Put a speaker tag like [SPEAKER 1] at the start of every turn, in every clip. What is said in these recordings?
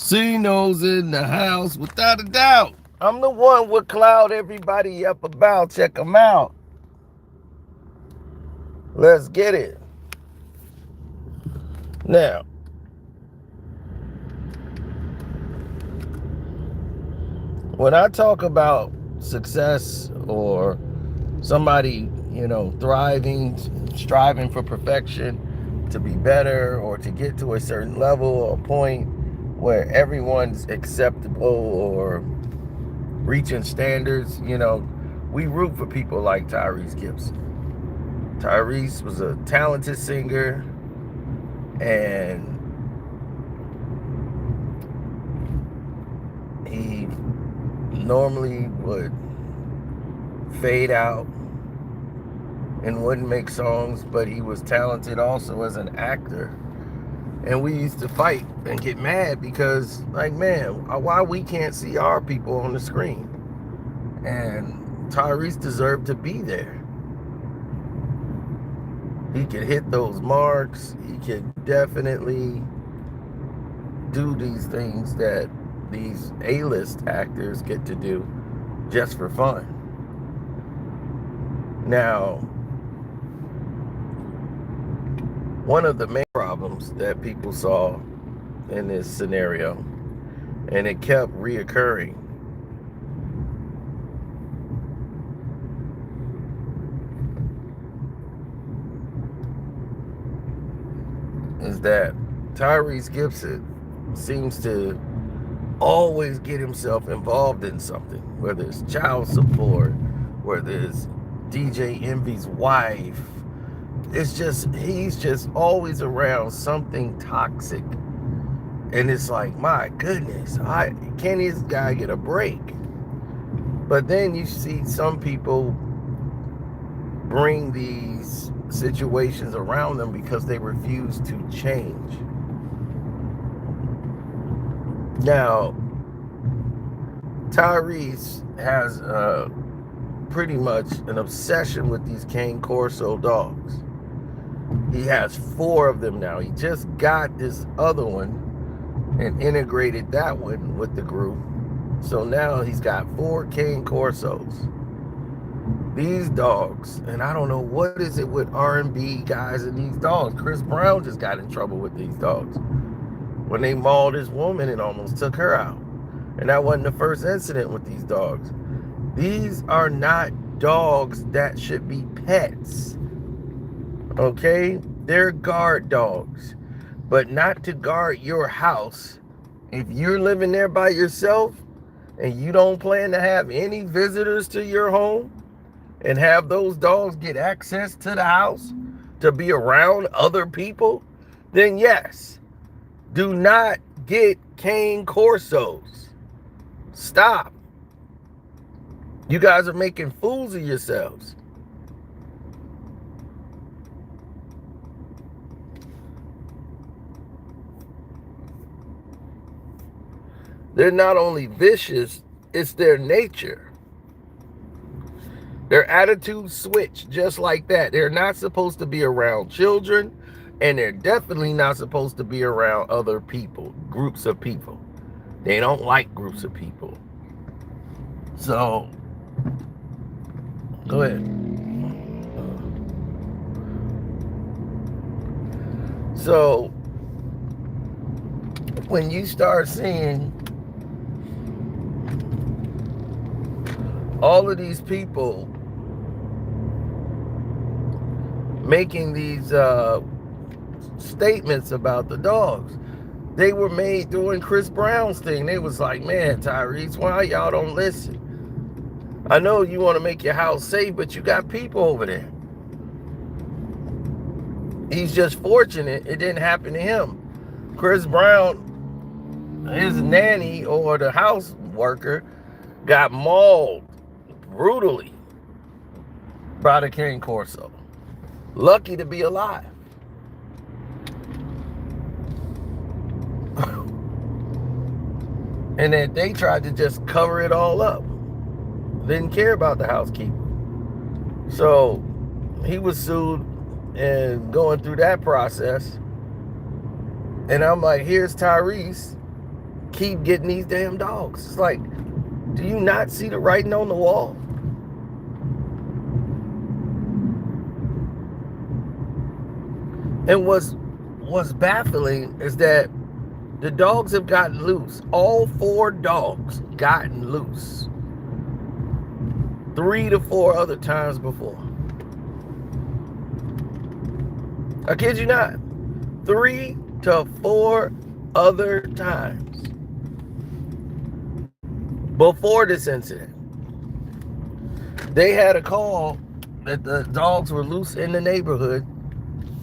[SPEAKER 1] Casinos in the house, without a doubt. I'm the one with cloud everybody up about. Check them out. Let's get it. Now, when I talk about success or somebody, thriving, striving for perfection, to be better or to get to a certain level or point where everyone's acceptable or reaching standards, we root for people like Tyrese Gibson. Tyrese was a talented singer, and he normally would fade out and wouldn't make songs, but he was talented also as an actor. And we used to fight and get mad because, like, man, why we can't see our people on the screen? And Tyrese deserved to be there. He could hit those marks. He could definitely do these things that these A-list actors get to do just for fun. Now, one of the main problems that people saw in this scenario, and it kept reoccurring, is that Tyrese Gibson seems to always get himself involved in something, whether it's child support, whether it's DJ Envy's wife. It's just, he's just always around something toxic. And it's like, my goodness, can this guy get a break? But then you see some people bring these situations around them because they refuse to change. Now, Tyrese has pretty much an obsession with these Cane Corso dogs. He has 4 of them now. He just got this other one and integrated that one with the group. So now he's got 4 Cane Corsos. These dogs, and I don't know what is it with R&B guys and these dogs. Chris Brown just got in trouble with these dogs when they mauled his woman and almost took her out. And that wasn't the first incident with these dogs. These are not dogs that should be pets. Okay? They're guard dogs, but not to guard your house. If you're living there by yourself and you don't plan to have any visitors to your home and have those dogs get access to the house to be around other people, then yes, do not get Cane Corsos. Stop. You guys are making fools of yourselves. They're not only vicious, it's their nature. Their attitudes switch just like that. They're not supposed to be around children, and they're definitely not supposed to be around other people, groups of people. They don't like groups of people. So, go ahead. So, when you start seeing all of these people making these statements about the dogs, they were made doing Chris Brown's thing. They was like, man, Tyrese, why y'all don't listen? I know you want to make your house safe, but you got people over there. He's just fortunate it didn't happen to him. Chris Brown, his nanny or the house worker, got mauled brutally by the Cane Corso. Lucky to be alive. And then they tried to just cover it all up. Didn't care about the housekeeper. So he was sued and going through that process. And I'm like, here's Tyrese keep getting these damn dogs. It's like, do you not see the writing on the wall? And what's baffling is that the dogs have gotten loose. All 4 dogs gotten loose 3 to 4 other times before. I kid you not. 3 to 4 other times before this incident. They had a call that the dogs were loose in the neighborhood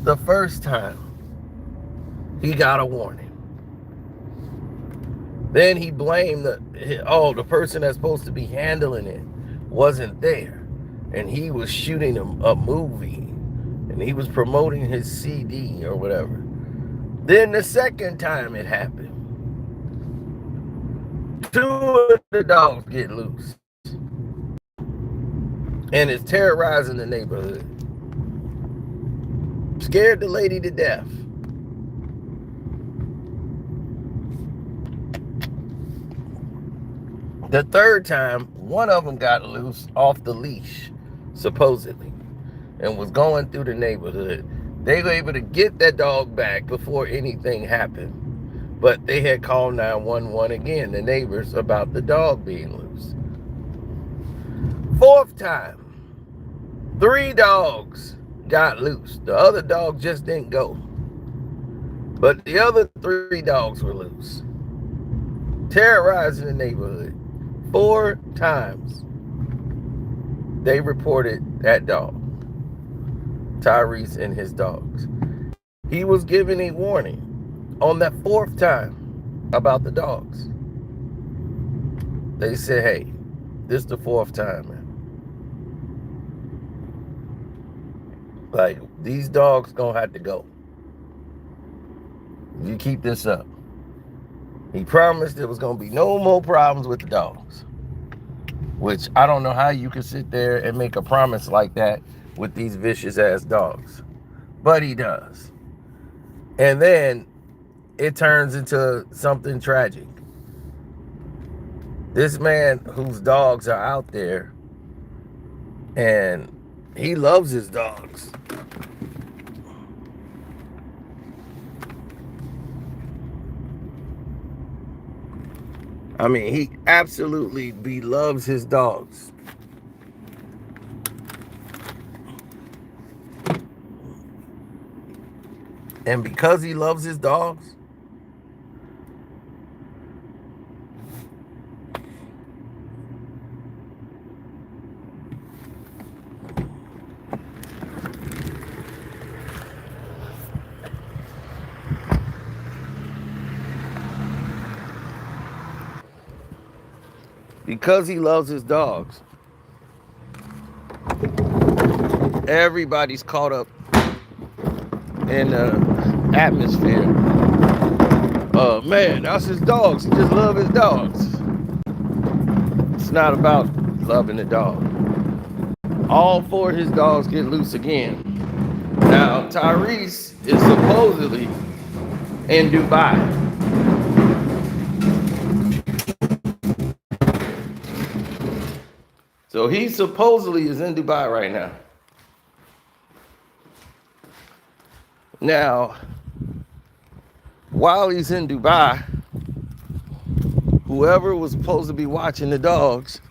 [SPEAKER 1] the first time. He got a warning. Then he blamed the person that's supposed to be handling it wasn't there. And he was shooting a movie. And he was promoting his CD or whatever. Then the second time it happened, 2 of the dogs get loose. And it's terrorizing the neighborhood. Scared the lady to death. The third time, one of them got loose off the leash, supposedly, and was going through the neighborhood. They were able to get that dog back before anything happened. But they had called 911 again, the neighbors, about the dog being loose. 4th time, 3 dogs got loose. The other dog just didn't go. But the other 3 dogs were loose. Terrorizing the neighborhood. 4 times they reported that dog, Tyrese and his dogs. He was given a warning on that 4th time about the dogs. They said, hey, this is the 4th time, man. Like, these dogs gonna have to go. You keep this up. He promised there was gonna be no more problems with the dogs. Which I don't know how you could sit there and make a promise like that with these vicious ass dogs. But he does. And then it turns into something tragic. This man whose dogs are out there, and he loves his dogs. I mean, he absolutely loves his dogs. And because he loves his dogs, everybody's caught up in the atmosphere. Man, that's his dogs. He just loves his dogs. It's not about loving the dog. All 4 of his dogs get loose again. Now, Tyrese is supposedly in Dubai. So he supposedly is in Dubai right now. Now, while he's in Dubai, whoever was supposed to be watching the dogs,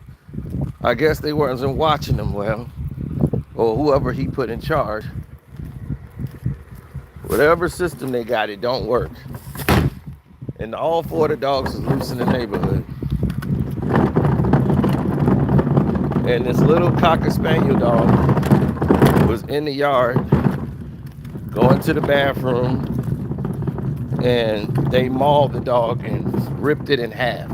[SPEAKER 1] I guess they weren't watching them well, or whoever he put in charge. Whatever system they got, it don't work. And all 4 of the dogs is loose in the neighborhood. And this little Cocker Spaniel dog was in the yard, going to the bathroom, and they mauled the dog and ripped it in half.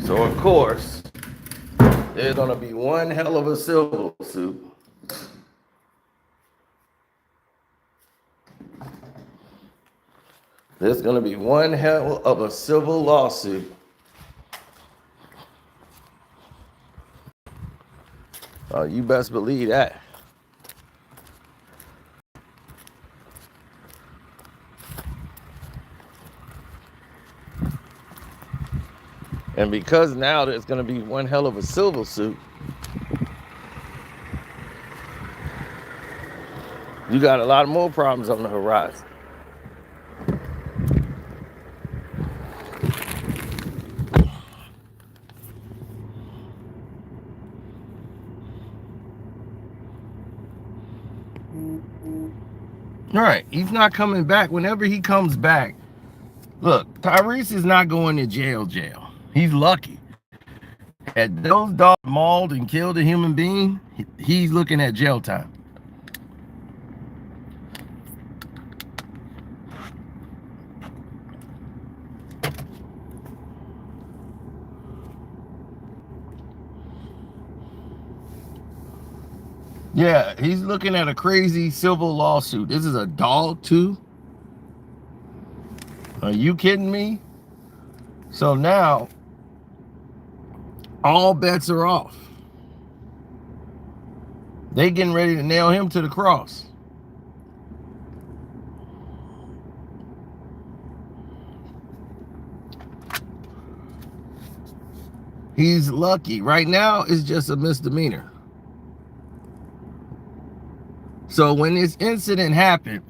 [SPEAKER 1] So of course, there's gonna be one hell of a civil suit. There's gonna be one hell of a civil lawsuit You best believe that. And because now there's going to be one hell of a civil suit, you got a lot of more problems on the horizon. All right, he's not coming back. Whenever he comes back, look, Tyrese is not going to jail. He's lucky. Had those dogs mauled and killed a human being, he's looking at jail time. Yeah, he's looking at a crazy civil lawsuit. This is a dog too? Are you kidding me? So now, all bets are off. They getting ready to nail him to the cross. He's lucky. Right now, it's just a misdemeanor. So when this incident happened,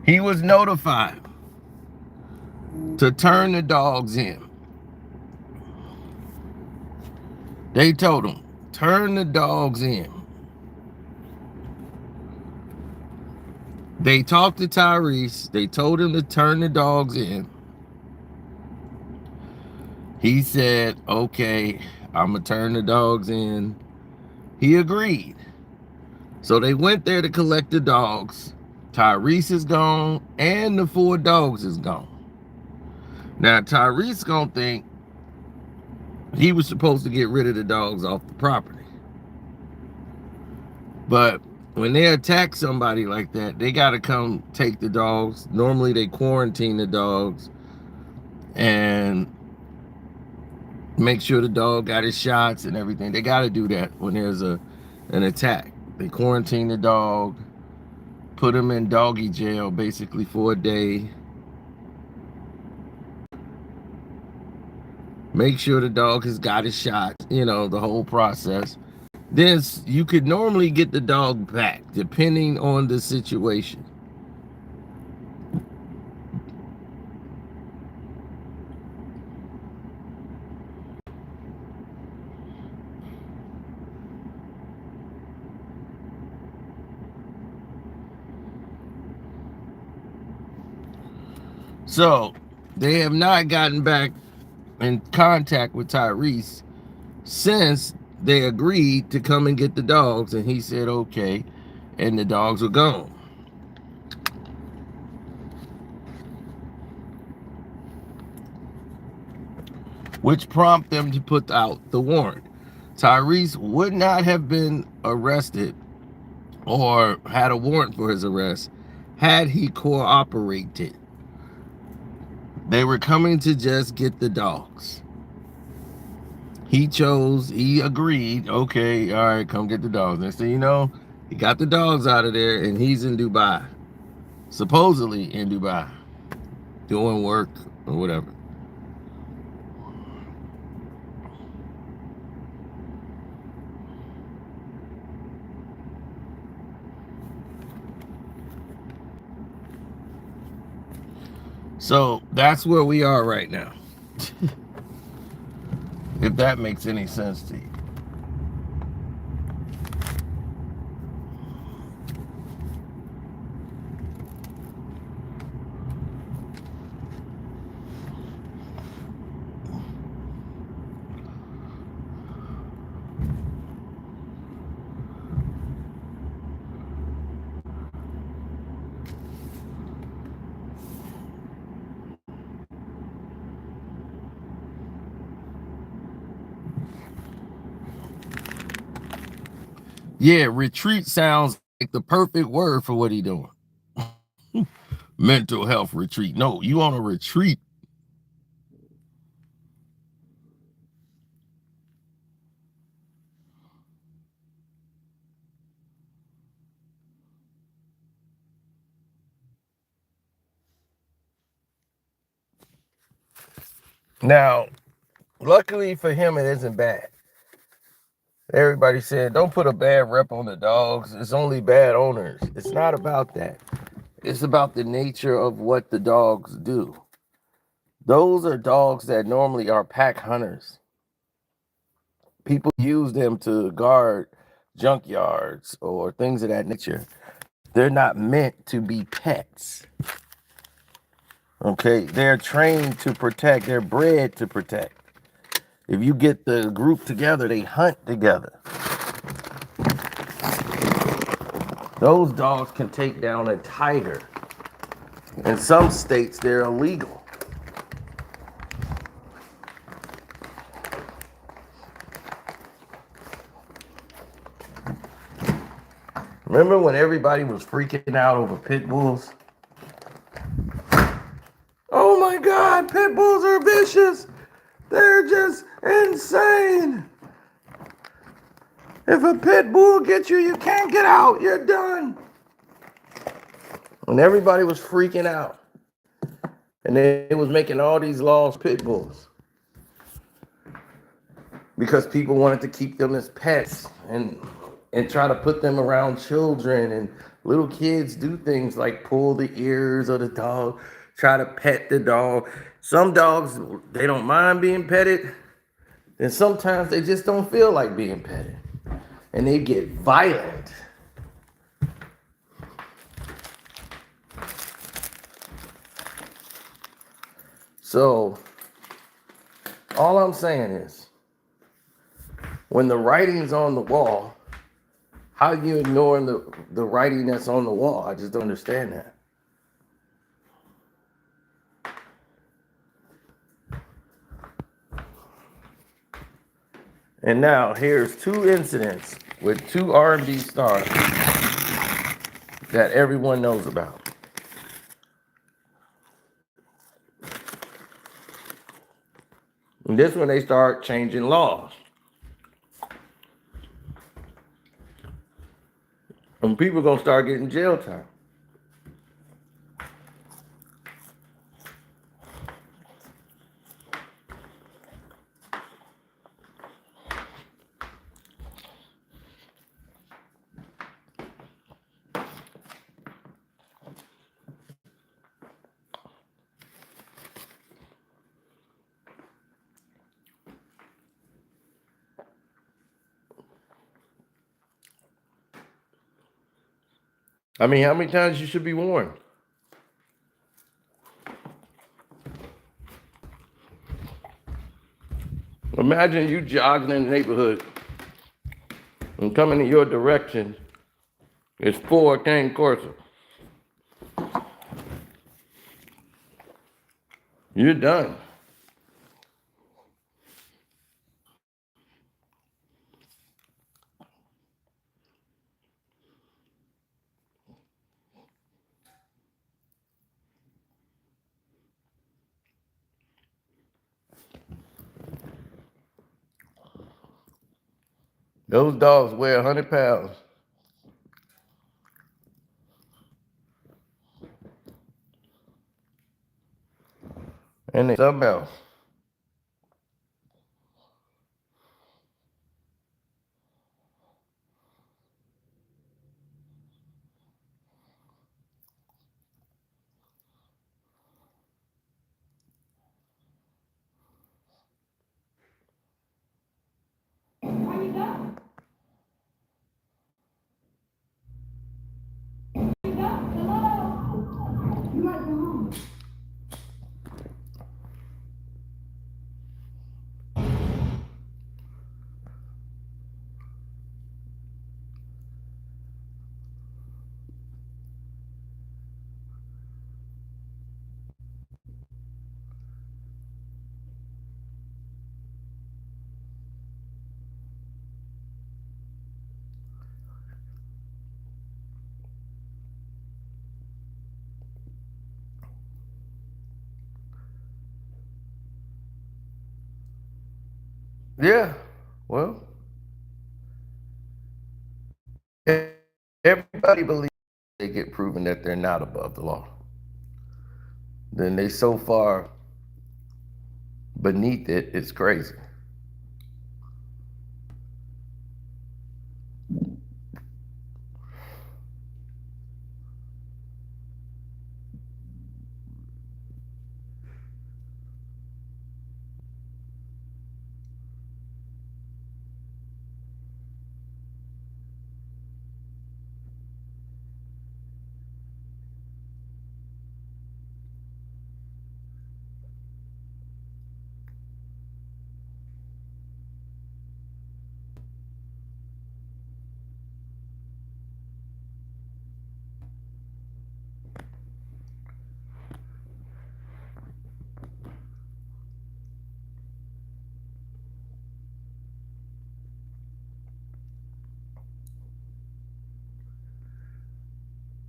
[SPEAKER 1] he was notified to turn the dogs in. They told him, turn the dogs in. They talked to Tyrese. They told him to turn the dogs in. He said, okay, I'm going to turn the dogs in. He agreed. So they went there to collect the dogs. Tyrese is gone and the 4 dogs is gone. Now Tyrese gonna think he was supposed to get rid of the dogs off the property. But when they attack somebody like that, they gotta come take the dogs. Normally they quarantine the dogs and make sure the dog got his shots and everything. They gotta do that when there's an attack. They quarantine the dog, put him in doggy jail basically for a day. Make sure the dog has got his shot, you know, the whole process. Then you could normally get the dog back depending on the situation. So they have not gotten back in contact with Tyrese since they agreed to come and get the dogs, and he said okay, and the dogs were gone. Which prompted them to put out the warrant. Tyrese would not have been arrested or had a warrant for his arrest had he cooperated. They were coming to just get the dogs. He agreed, okay, all right, come get the dogs. Next thing you know, he got the dogs out of there and he's in Dubai. Supposedly in Dubai, doing work or whatever. So that's where we are right now. If that makes any sense to you. Yeah, retreat sounds like the perfect word for what he doing. Mental health retreat. No, you on a retreat. Now, luckily for him, it isn't bad. Everybody said, don't put a bad rep on the dogs. It's only bad owners. It's not about that. It's about the nature of what the dogs do. Those are dogs that normally are pack hunters. People use them to guard junkyards or things of that nature. They're not meant to be pets. Okay, they're trained to protect. They're bred to protect. If you get the group together, they hunt together. Those dogs can take down a tiger. In some states, they're illegal. Remember when everybody was freaking out over pit bulls? Oh my God, pit bulls are vicious. They're just insane. If a pit bull gets you, you can't get out. You're done. And everybody was freaking out. And they was making all these laws, pit bulls, because people wanted to keep them as pets and try to put them around children, and little kids do things like pull the ears of the dog, try to pet the dog. Some dogs, they don't mind being petted, and sometimes they just don't feel like being petted, and they get violent. So all I'm saying is, when the writing's on the wall, how are you ignoring the writing that's on the wall? I just don't understand that. And now here's two incidents with two R&B stars that everyone knows about. And this when they start changing laws. And people gonna start getting jail time. I mean, how many times you should be warned? Imagine you jogging in the neighborhood and coming in your direction is 4 Cane Corsos. You're done. Those dogs weigh 100 pounds. And they something else. Yeah, well, everybody believes they get proven that they're not above the law. Then they so far beneath it is crazy.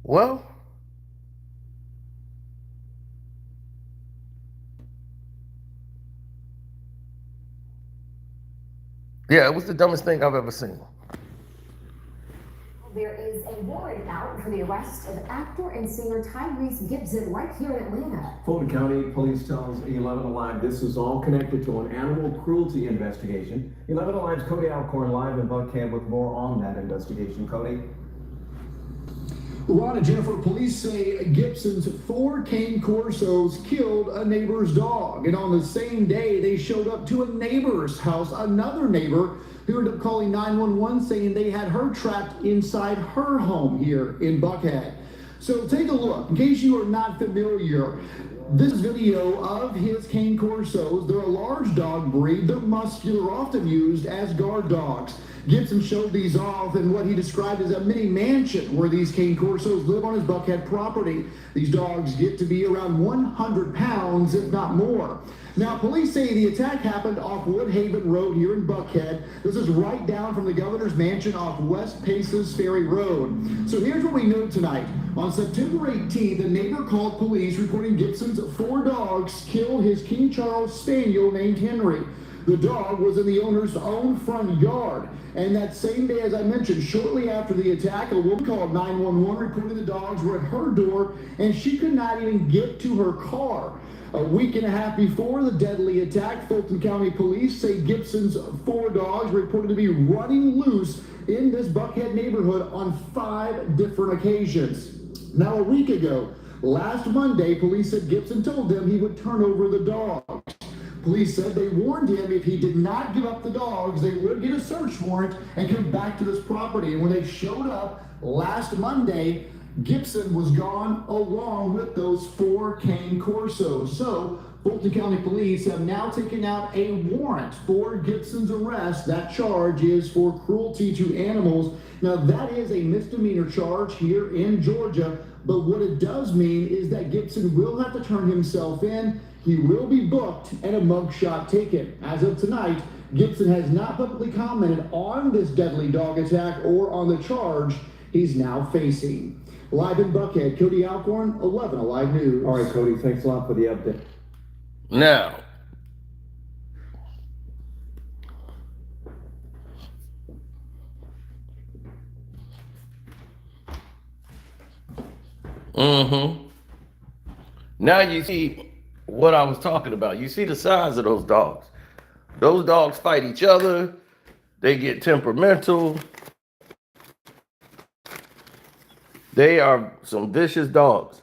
[SPEAKER 1] Well, yeah, it was the dumbest thing I've ever seen.
[SPEAKER 2] There is a warrant out for the arrest of actor and singer Tyrese Gibson right here in Atlanta.
[SPEAKER 3] Fulton County Police tells 11 Alive this is all connected to an animal cruelty investigation. 11 Alive's Cody Alcorn live in Buckhead with more on that investigation. Cody.
[SPEAKER 4] Ron and Jennifer, police say Gibson's 4 Cane Corsos killed a neighbor's dog. And on the same day, they showed up to a neighbor's house, another neighbor who ended up calling 911 saying they had her trapped inside her home here in Buckhead. So take a look. In case you are not familiar, this video of his Cane Corsos. They're a large dog breed. They're muscular, often used as guard dogs. Gibson showed these off in what he described as a mini mansion where these Cane Corsos live on his Buckhead property. These dogs get to be around 100 pounds, if not more. Now, police say the attack happened off Woodhaven Road here in Buckhead. This is right down from the governor's mansion off West Paces Ferry Road. So here's what we know tonight. On September 18th, a neighbor called police reporting Gibson's 4 dogs killed his King Charles Spaniel named Henry. The dog was in the owner's own front yard. And that same day, as I mentioned, shortly after the attack, a woman called 911 reporting the dogs were at her door and she could not even get to her car. A week and a half before the deadly attack, Fulton County Police say Gibson's 4 dogs reported to be running loose in this Buckhead neighborhood on 5 different occasions. Now, a week ago, last Monday, police said Gibson told them he would turn over the dogs. Police said they warned him if he did not give up the dogs, they would get a search warrant and come back to this property. And when they showed up last Monday, Gibson was gone along with those 4 Cane Corsos. So Fulton County Police have now taken out a warrant for Gibson's arrest. That charge is for cruelty to animals. Now that is a misdemeanor charge here in Georgia, but what it does mean is that Gibson will have to turn himself in. He will be booked and a mugshot taken. As of tonight, Gibson has not publicly commented on this deadly dog attack or on the charge he's now facing. Live in Buckhead, Cody Alcorn, 11 Alive News.
[SPEAKER 3] All right, Cody, thanks a lot for the update.
[SPEAKER 1] Now, now you see what I was talking about. You see the size of those dogs. Those dogs fight each other. They get temperamental. They are some vicious dogs.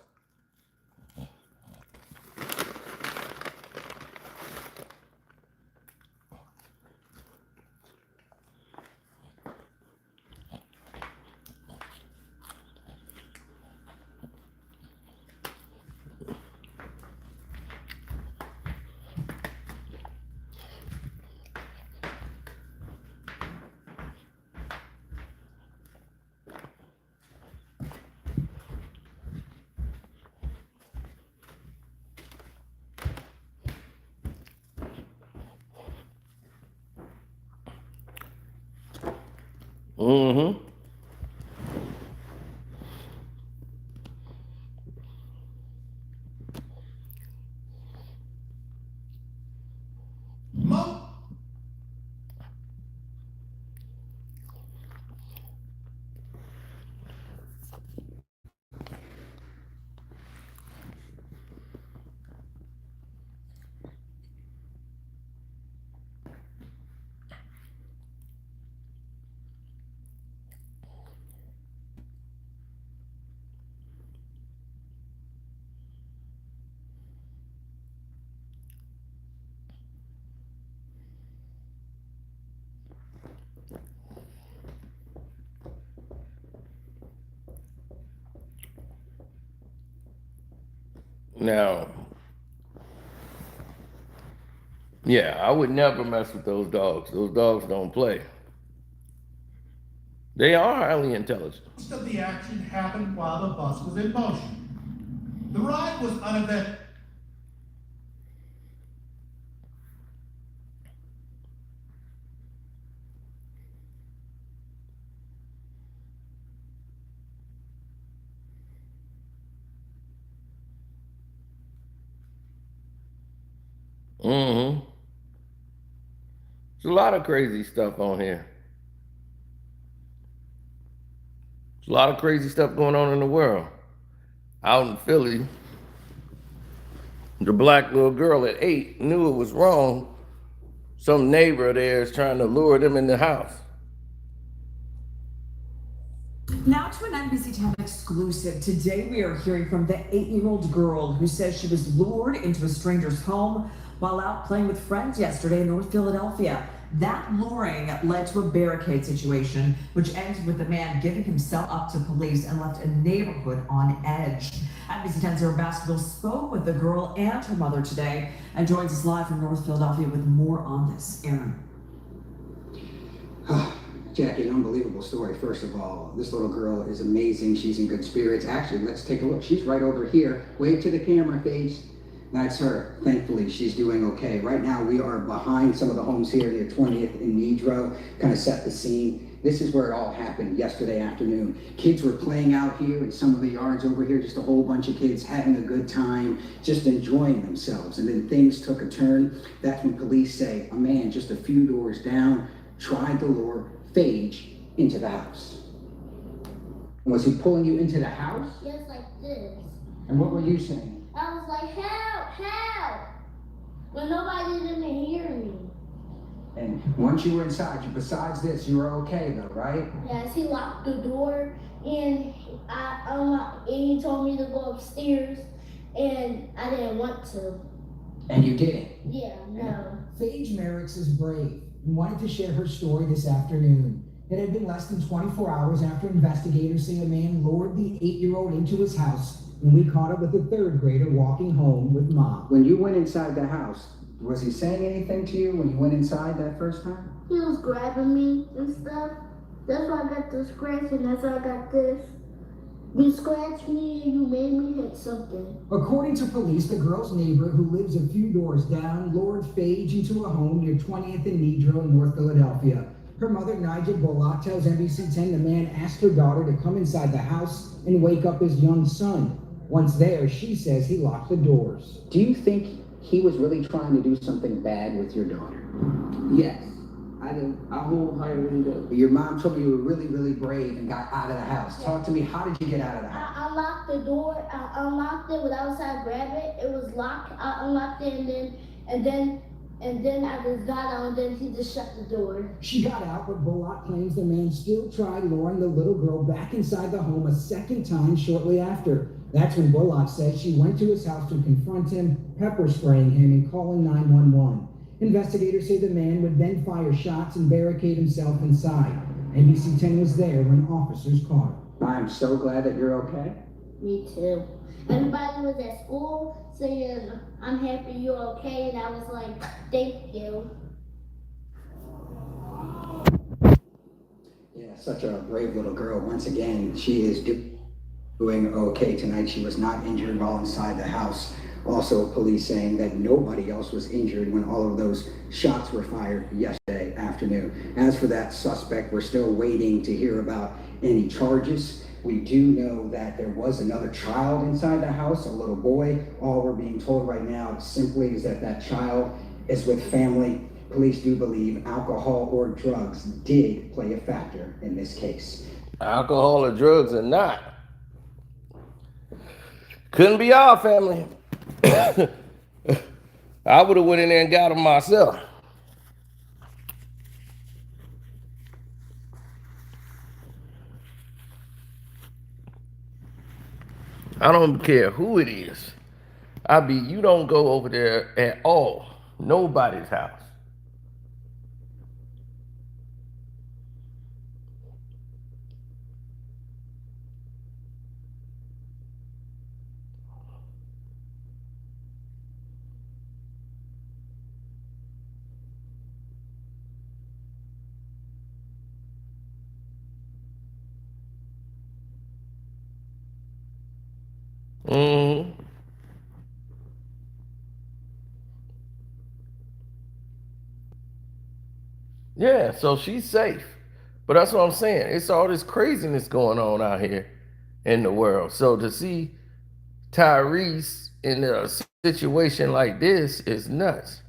[SPEAKER 1] Mm-hmm. Now, yeah, I would never mess with those dogs. Those dogs don't play. They are highly intelligent.
[SPEAKER 5] Most of the action happened while the bus was in motion. The ride was uneventful.
[SPEAKER 1] Mm-hmm. There's a lot of crazy stuff on here. There's a lot of crazy stuff going on in the world. Out in Philly, the black little girl at 8 knew it was wrong. Some neighbor there is trying to lure them in the house.
[SPEAKER 6] Now to an NBC 10 exclusive. Today we are hearing from the 8-year-old girl who says she was lured into a stranger's home while out playing with friends yesterday in North Philadelphia. That luring led to a barricade situation, which ended with the man giving himself up to police and left a neighborhood on edge. NBC 10's Aaron Baskerville spoke with the girl and her mother today and joins us live from North Philadelphia with more on this. Aaron.
[SPEAKER 7] Jackie, an unbelievable story. First of all, this little girl is amazing. She's in good spirits. Actually, let's take a look. She's right over here. Wave to the camera, Paige. That's her. Thankfully, she's doing okay. Right now, we are behind some of the homes here near 20th and Nedro, kind of set the scene. This is where it all happened yesterday afternoon. Kids were playing out here in some of the yards over here, just a whole bunch of kids having a good time, just enjoying themselves. And then things took a turn. That's when police say a man just a few doors down tried to lure Paige into the house. Was he pulling you into the house?
[SPEAKER 8] Just like this.
[SPEAKER 7] And what were you saying?
[SPEAKER 8] I was like, help, help! But nobody didn't hear me.
[SPEAKER 7] And once you were inside, besides this, you were okay though, right?
[SPEAKER 8] Yes, he locked the door and and he told me to go upstairs and I didn't want to.
[SPEAKER 7] And you didn't?
[SPEAKER 8] Yeah, no.
[SPEAKER 9] Paige Merricks is brave and wanted to share her story this afternoon. It had been less than 24 hours after investigators say a man lured the 8-year-old into his house when we caught up with a 3rd grader walking home with mom.
[SPEAKER 7] When you went inside the house, was he saying anything to you when you went inside that first time?
[SPEAKER 8] He was grabbing me and stuff. That's why I got the scratch and that's why I got this. You scratched me and you made me hit something.
[SPEAKER 9] According to police, the girl's neighbor, who lives a few doors down, lured Paige into a home near 20th and Nedro in North Philadelphia. Her mother, Nigel Bullock, tells NBC 10 the man asked her daughter to come inside the house and wake up his young son. Once there, she says he locked the doors.
[SPEAKER 7] Do you think he was really trying to do something bad with your daughter?
[SPEAKER 10] Yes, I do. I wholeheartedly do.
[SPEAKER 7] Your mom told me you were really, really brave and got out of the house. Talk to me, how did you get out of the house?
[SPEAKER 8] I unlocked the door. I unlocked it without trying to grab it. It was locked. I unlocked it and then I just got out and then he just shut the door.
[SPEAKER 9] She got out, but Bullock claims the man still tried luring the little girl back inside the home a second time shortly after. That's when Bullock says she went to his house to confront him, pepper spraying him and calling 911. Investigators say the man would then fire shots and barricade himself inside. NBC 10 was there when officers caught him.
[SPEAKER 7] I'm so glad that you're okay.
[SPEAKER 8] Me too. Everybody was at school saying, I'm happy you're okay, and I was like, thank you.
[SPEAKER 7] Yeah, such a brave little girl. Once again, she is doing okay tonight. She was not injured while inside the house. Also, police saying that nobody else was injured when all of those shots were fired yesterday afternoon. As for that suspect, we're still waiting to hear about any charges. We do know that there was another child inside the house, a little boy. All we're being told right now simply is that that child is with family. Police do believe alcohol or drugs did play a factor in this case.
[SPEAKER 1] Alcohol or drugs or not. Couldn't be our family. I would have went in there and got him myself. I don't care who it is. You don't go over there at all. Nobody's house. Mm-hmm. Yeah, so she's safe. But that's what I'm saying. It's all this craziness going on out here in the world. So to see Tyrese in a situation like this is nuts.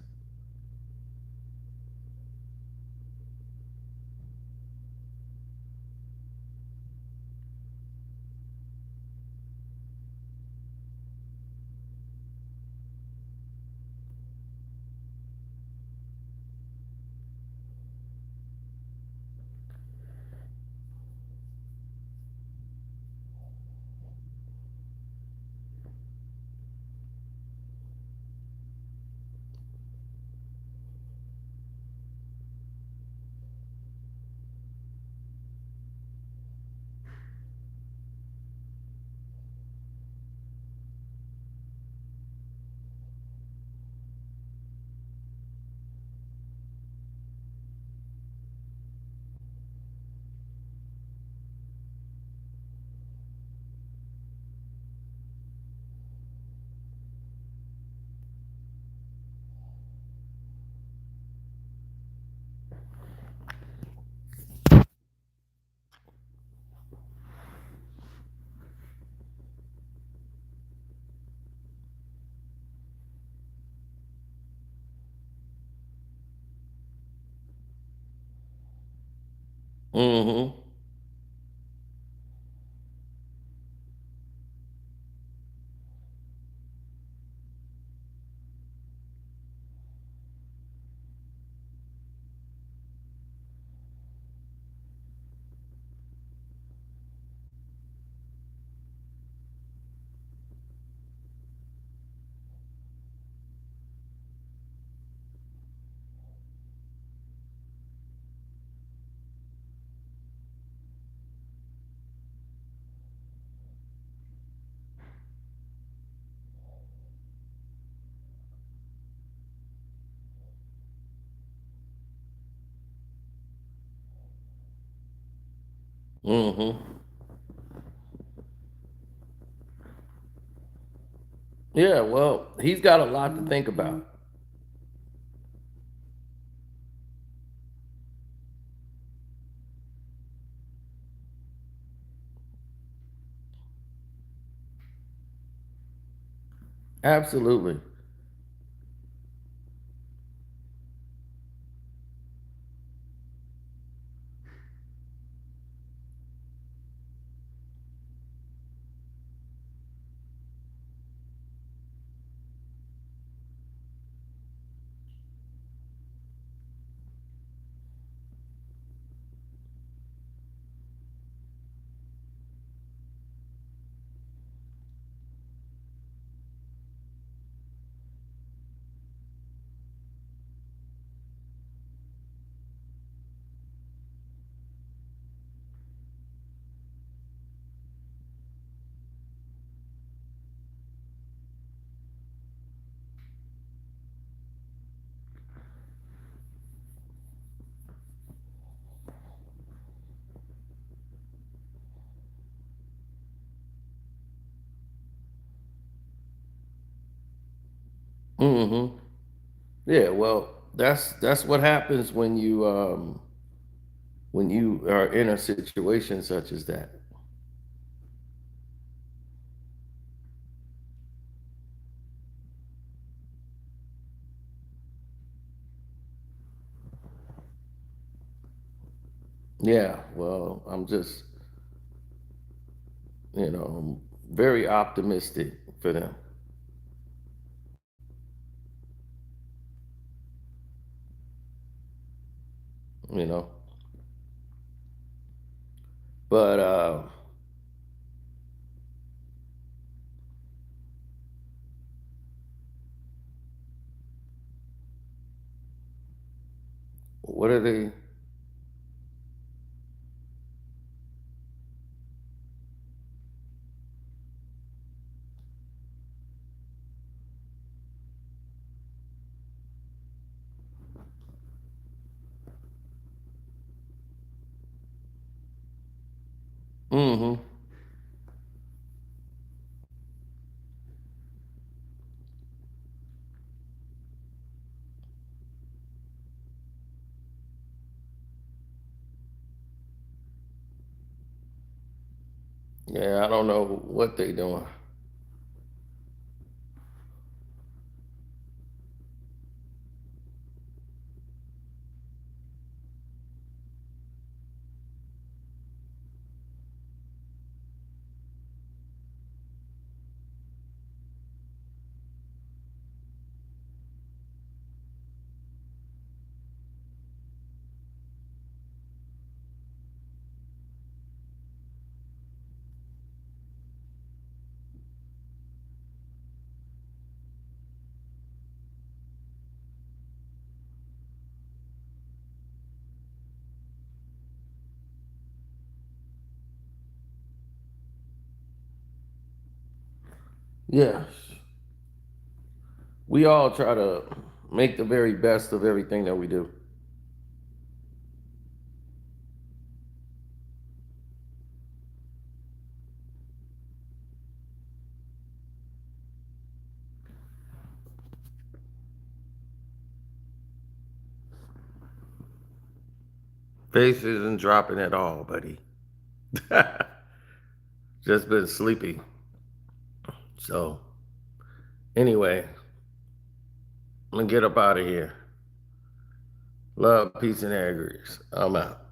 [SPEAKER 1] Mm-hmm. Mm-hmm. Yeah, well, he's got a lot to think about. Absolutely. Mm-hmm. Yeah, well, that's what happens when you are in a situation such as that. Yeah, well, I'm just, very optimistic for them, you know. But what are they? Mm-hmm. Yeah, I don't know what they doing. Yes. We all try to make the very best of everything that we do. Face isn't dropping at all, buddy. Just been sleepy. So, anyway, I'm gonna get up out of here. Love, peace, and air grease. I'm out.